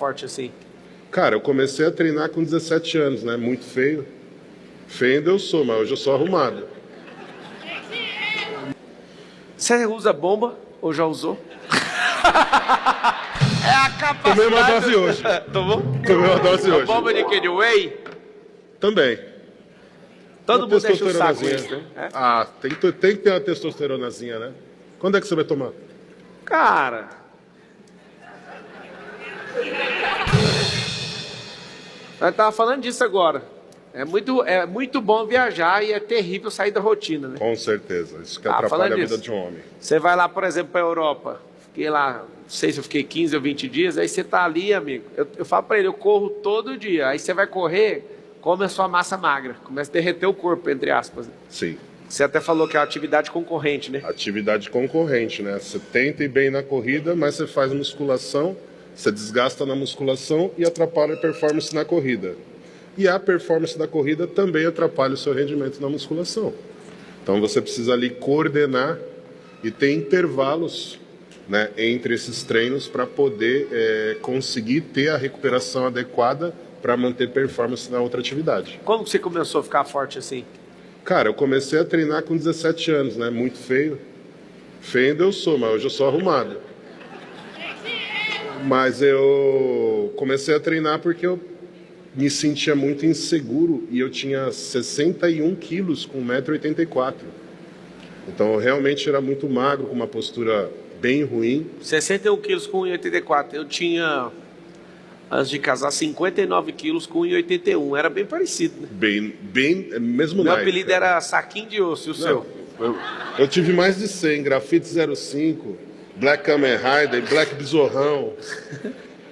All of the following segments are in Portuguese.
forte assim? Cara, eu comecei a treinar com 17 anos, né? Muito feio. Feio ainda eu sou, mas hoje eu sou arrumado. Você usa bomba ou já usou? É a capacidade... Tomei uma dose hoje. Tomou? Tomei uma dose hoje. Bomba de quê? De whey? Também. Todo Uma mundo deixa o saco testosteronazinha. isso, né? É? Ah, tem que ter uma testosteronazinha, né? Quando é que você vai tomar? Cara... Eu tava falando disso agora. É muito bom viajar e é terrível sair da rotina, né? Com certeza. Isso que falando atrapalha a vida disso, de um homem. Você vai lá, por exemplo, para a Europa. Fiquei lá, não sei se eu fiquei 15 ou 20 dias. Aí você tá ali, amigo. Eu falo para ele, eu corro todo dia. Aí você vai correr, come a sua massa magra. Começa a derreter o corpo, entre aspas. Sim. Você até falou que é uma atividade concorrente, né? Atividade concorrente, né? Você tenta ir bem na corrida, mas você faz musculação, você desgasta na musculação e atrapalha a performance na corrida. E a performance da corrida também atrapalha o seu rendimento na musculação. Então você precisa ali coordenar e ter intervalos, né, entre esses treinos para poder conseguir ter a recuperação adequada para manter performance na outra atividade. Como que você começou a ficar forte assim? Cara, eu comecei a treinar com 17 anos, né? Muito feio. Feio ainda eu sou, mas hoje eu sou arrumado. Mas eu comecei a treinar porque eu me sentia muito inseguro e eu tinha 61 quilos com 1,84 m. Então eu realmente era muito magro, com uma postura bem ruim. 61 quilos com 1,84. Eu tinha, antes de casar, 59 quilos com 1,81. Era bem parecido, né? Mesmo Meu naipe, apelido cara. era Saquinho de Osso, e o seu? Eu tive mais de 100, Grafite 05, Black Kamen Rider, Black Besorrão.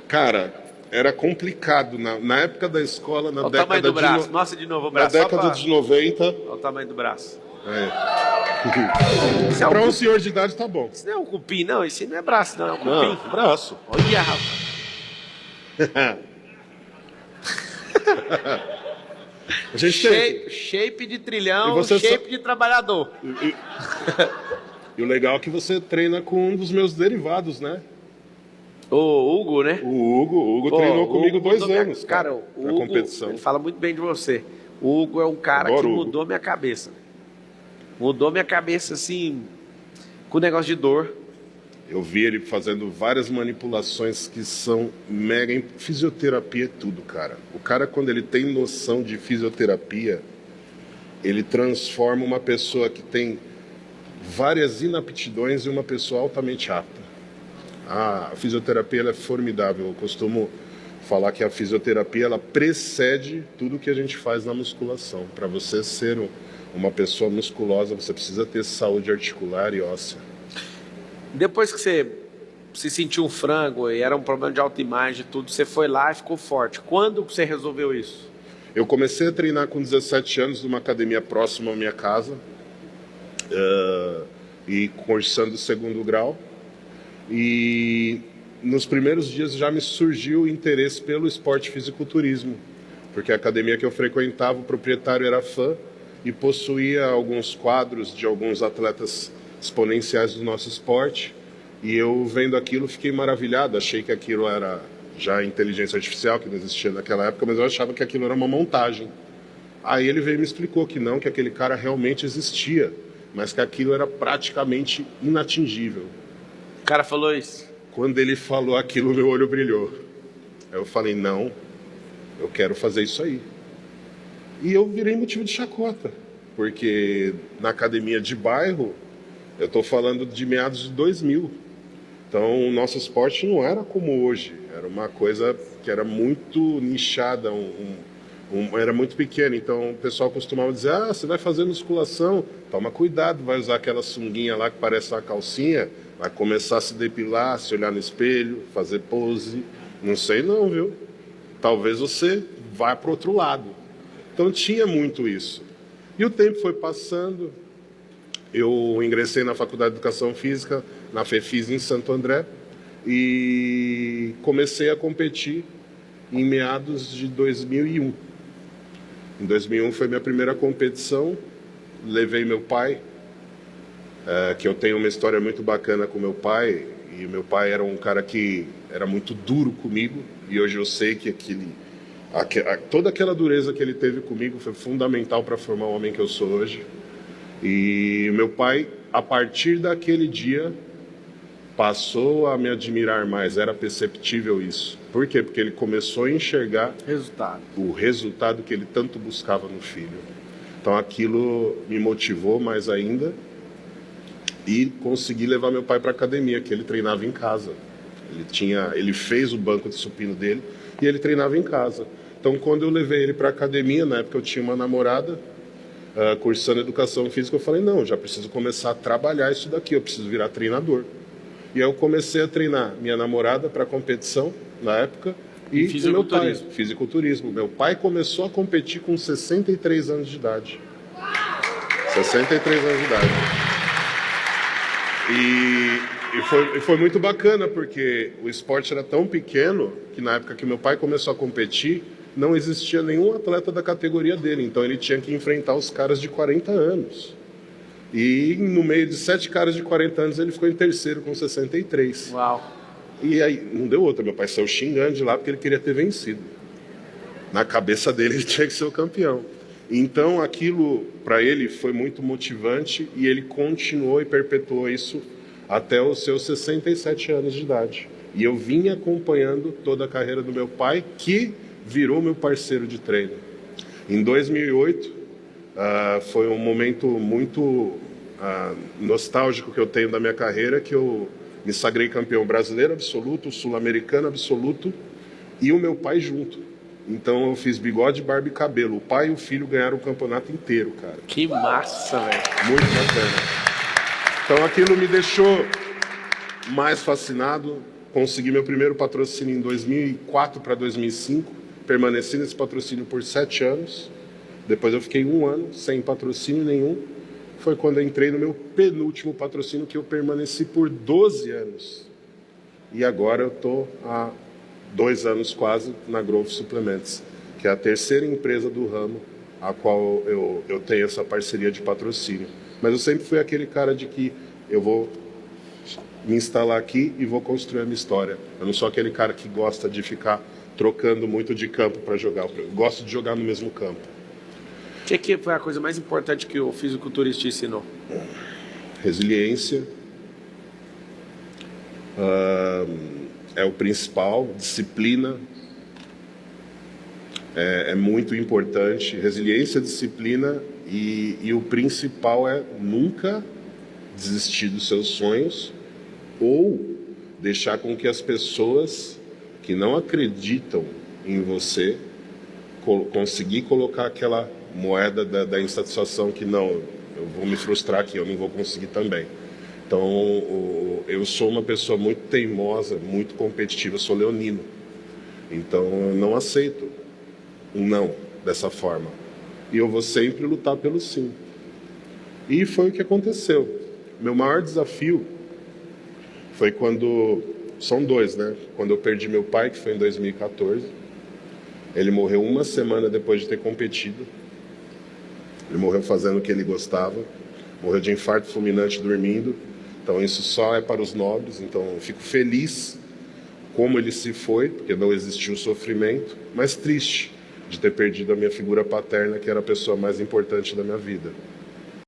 Cara, era complicado. Na época da escola, na Olha o década tamanho do braço. de... Mostra de novo o Na braço. década de 90... Olha o tamanho do braço. É. Para um senhor de idade tá bom. Isso não é um cupim, não. Isso não é braço, não. É um cupim. Não, braço. Olha, rapaz. A gente tem... Shape de trilhão, E você shape de trabalhador. E o legal é que você treina com um dos meus derivados, né? O Hugo, né? O Hugo treinou comigo 2 mudou anos, cara, o na Hugo, competição. ele fala muito bem de você. O Hugo é um cara Adoro que o Hugo. mudou minha cabeça. Mudou minha cabeça, assim, com o negócio de dor. Eu vi ele fazendo várias manipulações que são mega... Fisioterapia é tudo, cara. O cara, quando ele tem noção de fisioterapia, ele transforma uma pessoa que tem várias inaptidões em uma pessoa altamente apta. A fisioterapia ela é formidável. Eu costumo falar que a fisioterapia ela precede tudo que a gente faz na musculação. Para você ser uma pessoa musculosa, você precisa ter saúde articular e óssea. Depois que você se sentiu um frango e era um problema de autoimagem e tudo, você foi lá e ficou forte. Quando você resolveu isso? Eu comecei a treinar com 17 anos numa academia próxima à minha casa, e cursando o 2º grau. E nos primeiros dias já me surgiu o interesse pelo esporte fisiculturismo, porque a academia que eu frequentava, o proprietário era fã e possuía alguns quadros de alguns atletas exponenciais do nosso esporte. E eu vendo aquilo fiquei maravilhado, achei que aquilo era já inteligência artificial, que não existia naquela época, mas eu achava que aquilo era uma montagem. Aí ele veio e me explicou que não, que aquele cara realmente existia, mas que aquilo era praticamente inatingível. O cara falou isso? Quando ele falou aquilo, meu olho brilhou. Eu falei, não, eu quero fazer isso aí. E eu virei motivo de chacota, porque na academia de bairro, eu estou falando de meados de 2000. Então, o nosso esporte não era como hoje. Era uma coisa que era muito nichada, era muito pequena. Então, o pessoal costumava dizer, você vai fazer musculação, toma cuidado, vai usar aquela sunguinha lá que parece uma calcinha, vai começar a se depilar, se olhar no espelho, fazer pose. Não sei não, viu? Talvez você vá para o outro lado. Então, tinha muito isso. E o tempo foi passando. Eu ingressei na Faculdade de Educação Física, na FEFIS em Santo André, e comecei a competir em meados de 2001. Em 2001 foi minha primeira competição, levei meu pai, que eu tenho uma história muito bacana com meu pai, e meu pai era um cara que era muito duro comigo, E hoje eu sei que toda aquela dureza que ele teve comigo foi fundamental para formar o homem que eu sou hoje. E meu pai, a partir daquele dia, passou a me admirar mais. Era perceptível isso. Por quê? Porque ele começou a enxergar o resultado que ele tanto buscava no filho. Então aquilo me motivou mais ainda e consegui levar meu pai para a academia, que ele treinava em casa. Ele fez o banco de supino dele e ele treinava em casa. Então quando eu levei ele para a academia, na época eu tinha uma namorada cursando educação física, eu falei, não, já preciso começar a trabalhar isso daqui, eu preciso virar treinador. E aí eu comecei a treinar minha namorada para competição na época e o meu pai, fisiculturismo. Meu pai começou a competir com 63 anos de idade. 63 anos de idade. E foi muito bacana, porque o esporte era tão pequeno que na época que meu pai começou a competir, não existia nenhum atleta da categoria dele. Então ele tinha que enfrentar os caras de 40 anos. E no meio de 7 caras de 40 anos, ele ficou em terceiro com 63. Uau! E aí, não deu outra. Meu pai saiu xingando de lá porque ele queria ter vencido. Na cabeça dele, ele tinha que ser o campeão. Então, aquilo, para ele, foi muito motivante e ele continuou e perpetuou isso até os seus 67 anos de idade. E eu vim acompanhando toda a carreira do meu pai, que virou meu parceiro de treino. Em 2008... foi um momento muito nostálgico que eu tenho da minha carreira, que eu me sagrei campeão brasileiro absoluto, sul-americano absoluto e o meu pai junto. Então eu fiz bigode, barba e cabelo. O pai e o filho ganharam o campeonato inteiro, cara. Que massa, velho. Muito bacana. Então aquilo me deixou mais fascinado. Consegui meu primeiro patrocínio em 2004 para 2005. Permaneci nesse patrocínio por 7 anos. Depois eu fiquei 1 ano sem patrocínio nenhum. Foi quando eu entrei no meu penúltimo patrocínio, que eu permaneci por 12 anos. E agora eu estou há 2 anos quase na Growth Suplements, que é a terceira empresa do ramo a qual eu tenho essa parceria de patrocínio. Mas eu sempre fui aquele cara de que eu vou me instalar aqui e vou construir a minha história. Eu não sou aquele cara que gosta de ficar trocando muito de campo para jogar. Eu gosto de jogar no mesmo campo. O que foi a coisa mais importante que o fisiculturista te ensinou? Resiliência é o principal. Disciplina é muito importante. Resiliência, disciplina e o principal é nunca desistir dos seus sonhos ou deixar com que as pessoas que não acreditam em você conseguir colocar aquela moeda da insatisfação que não, eu vou me frustrar aqui, eu não vou conseguir também. Então, eu sou uma pessoa muito teimosa, muito competitiva, eu sou leonino. Então, eu não aceito um não dessa forma. E eu vou sempre lutar pelo sim. E foi o que aconteceu. Meu maior desafio foi quando... São 2, né? Quando eu perdi meu pai, que foi em 2014. Ele morreu 1 semana depois de ter competido. Ele morreu fazendo o que ele gostava. Morreu de infarto fulminante dormindo. Então isso só é para os nobres. Então eu fico feliz como ele se foi, porque não existiu sofrimento, mas triste de ter perdido a minha figura paterna, que era a pessoa mais importante da minha vida.